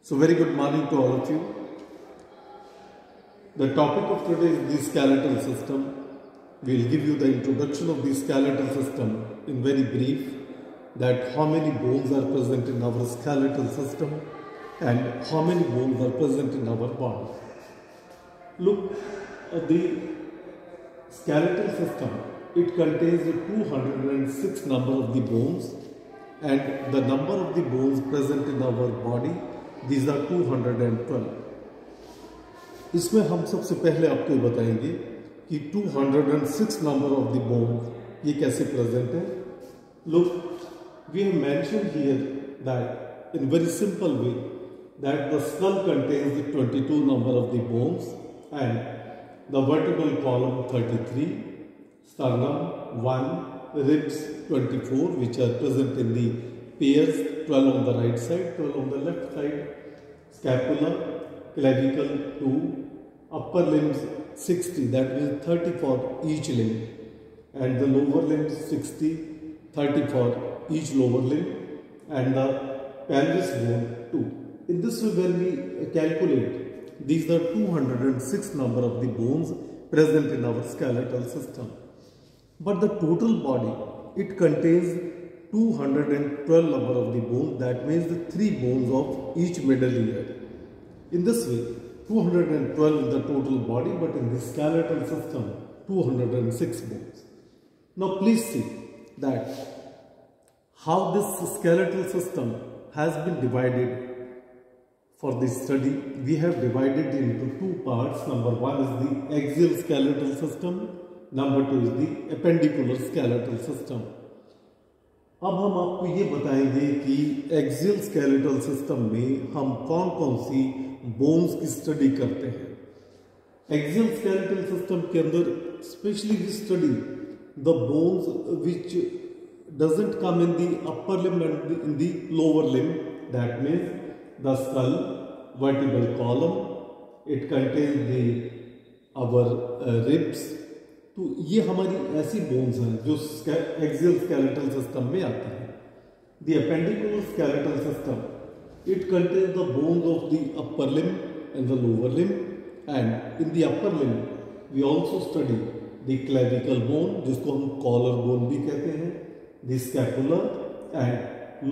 So very good morning to all of you. The topic of today is the skeletal system. We will give you the introduction of the skeletal system in very brief, that how many bones are present in our skeletal system and how many bones are present in our body. Look at the skeletal system. It contains 206 number of the bones, and the number of the bones present in our body, these are 212. इसमें हम सबसे पहले आपको बताएंगे कि 206 number of the bones ये कैसे present है. Look, we have mentioned here that in very simple way that the skull contains the 22 number of the bones and the vertebral column 33, sternum 1, ribs 24 which are present in the pairs, 12 on the right side, 12 on the left side, scapula, clavicle 2, upper limbs 60, that means 30 for each limb, and the lower limbs 60, 30 for each lower limb, and the pelvis bone 2. In this way, when we calculate, these are 206 number of the bones present in our skeletal system. But the total body, it contains 212 number of the bones, that means the 3 bones of each middle ear. In this way, 212 is the total body, but in the skeletal system, 206 bones. Now please see that how this skeletal system has been divided. For this study, we have divided into 2 parts. Number 1 is the axial skeletal system. Number 2 is the appendicular skeletal system. अब हम आपको ये बताएंगे कि axial skeletal system में हम कौन कौन सी बोन्स की स्टडी करते हैं. एक्सियल स्केलेटल सिस्टम के अंदर specially we study the bones which doesn't come in the upper limb and in the lower limb. That means the skull, vertebral column, it contains our ribs. तो ये हमारी ऐसी bones हैं जो axial skeletal system में आती हैं. The appendicular skeletal system, it contains the bones of the upper limb and the lower limb, and in the upper limb we also study the clavicle bone जिसको हम collar bone भी कहते हैं, the scapula, and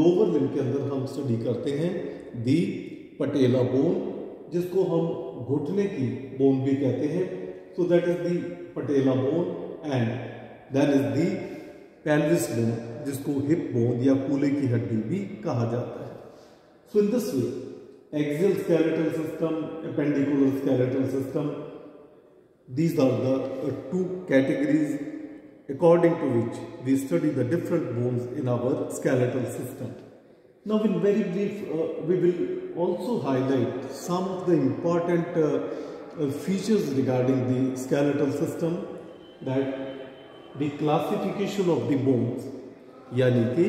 lower limb के अंदर हम study करते हैं दी पटेला बोन जिसको हम घुटने की बोन भी कहते हैं. So that is the patella bone, and then is the pelvis bone जिसको हिप बोन या कूल्हे की हड्डी भी कहा जाता है. So in this way axial skeletal system, appendicular skeletal system, these are the 2 categories according to which we study the different bones in our skeletal system. Now in very brief, we will also highlight some of the important features regarding the skeletal system, that the classification of the bones, यानी कि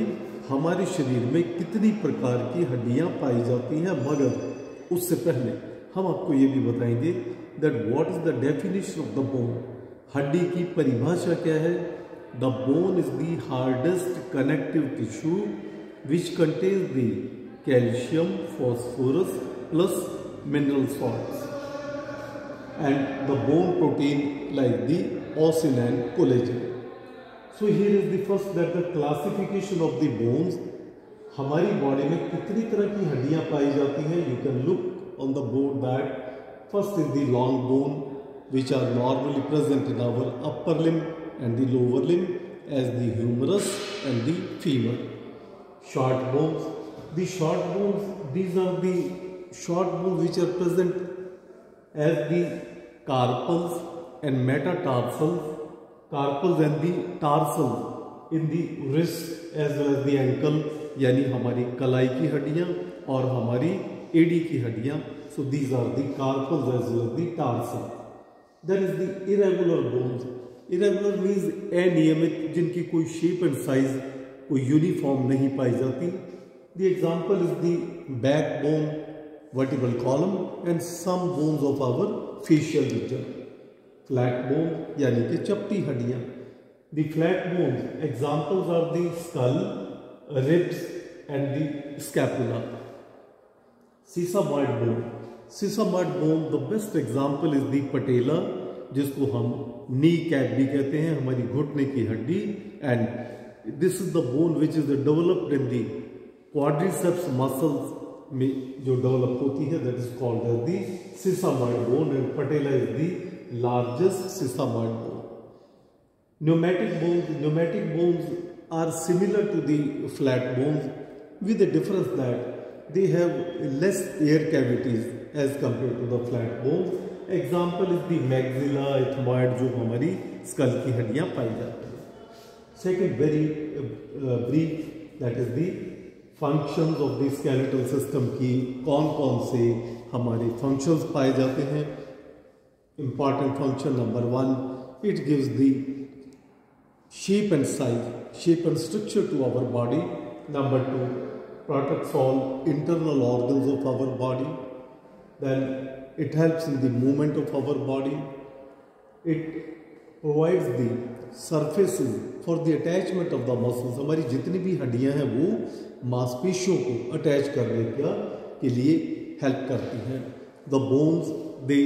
हमारे शरीर में कितनी प्रकार की हड्डियां पाई जाती हैं. मगर उससे पहले हम आपको ये भी बताएंगे that what is the definition of the bone. हड्डी की परिभाषा क्या है. The bone is the hardest connective tissue which contains the calcium, phosphorus plus mineral salts, and the bone protein like the ossin and collagen. So here is the first, that the classification of the bones. हमारी body में कितनी तरह की हड्डियां पाई जाती हैं. You can look on the board that first is the long bone which are normally present in our upper limb and the lower limb as the humerus and the femur. Short bones. The short bones, these are the short bones which are present as the carpals and metatarsals. Carpals and the tarsals in the wrist as well as the ankle, यानी हमारी कलाई की हड्डियां और हमारी एड़ी की हड्डियां. So these are the carpals as well as the tarsals. There is the irregular bones. Irregular means अनियमित, जिनकी कोई शेप एंड साइज कोई यूनिफॉर्म नहीं पाई जाती. The example is the backbone, vertebral column, and some bones of our facial region. Flat bone यानी कि चपटी हड्डियां. The flat bones examples are the skull, ribs, and the scapula. Sesamoid bone. Sesamoid bone the best example is the patella, जिसको हम knee cap भी कहते हैं, हमारी घुटने की हड्डी. And this is the bone which is developed in the quadriceps muscles में जो डेवलप होती है, that is called as the sesamoid bone. And patella is the largest sesamoid bone. Pneumatic bones are similar to the flat bones with the difference that they have less air cavities as compared to the flat bones. Example is the maxilla, ethmoid, जो हमारी skull की हड्डियाँ पाई जाती हैं. Second very brief, that is the functions of the skeletal system की कौन कौन से हमारे functions पाए जाते हैं. Important function number 1, it gives the shape and size, shape and structure to our body. Number 2, protects all internal organs of our body. Then it helps in the movement of our body. It provides the surfaces for the attachment of the muscles. हमारी जितनी भी हड्डियां हैं वो मांसपेशियों को attach करने के लिए हेल्प करती हैं. The bones, they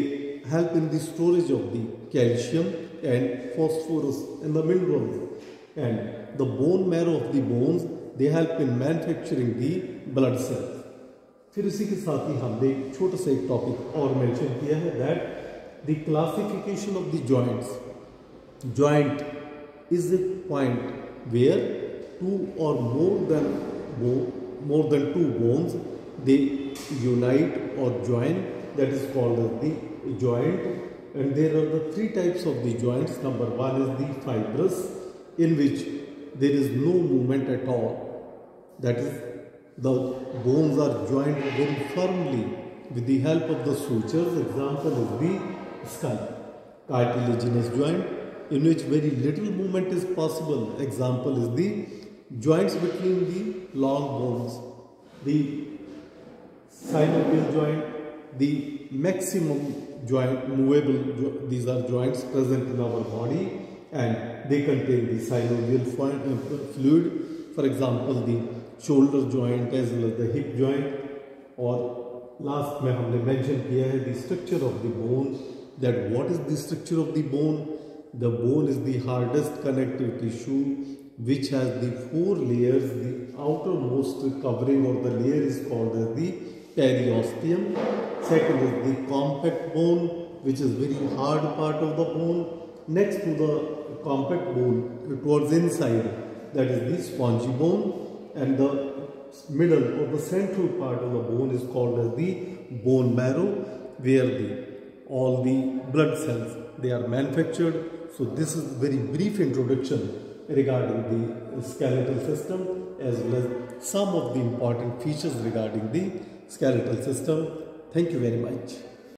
help in the storage of the calcium and phosphorus and the minerals. And the bone marrow of the bones, they help in manufacturing the blood cells. फिर इसी के साथ ही हमने एक छोटा सा एक टॉपिक और मेंशन किया है, that the classification of the joints. Joint is a point where two or more than two bones they unite or join, that is called as the joint. And there are the three types of the joints. Number 1 is the fibrous, in which there is no movement at all, that is the bones are joined very firmly with the help of the sutures. Example is the skull. Cartilaginous joint, in which very little movement is possible. Example is the joints between the long bones. The synovial joint, the maximum joint movable, these are joints present in our body and they contain the synovial fluid. For example, the shoulder joint as well as the hip joint. और last में हमने mention किया है the structure of the bone, that what is the structure of the bone. The bone is the hardest connective tissue which has the 4 layers. The outermost covering or the layer is called as the periosteum. Second is the compact bone, which is very hard part of the bone. Next to the compact bone, towards inside, that is the spongy bone. And the middle or the central part of the bone is called as the bone marrow, where all the blood cells, they are manufactured. So this is a very brief introduction regarding the skeletal system as well as some of the important features regarding the skeletal system. Thank you very much.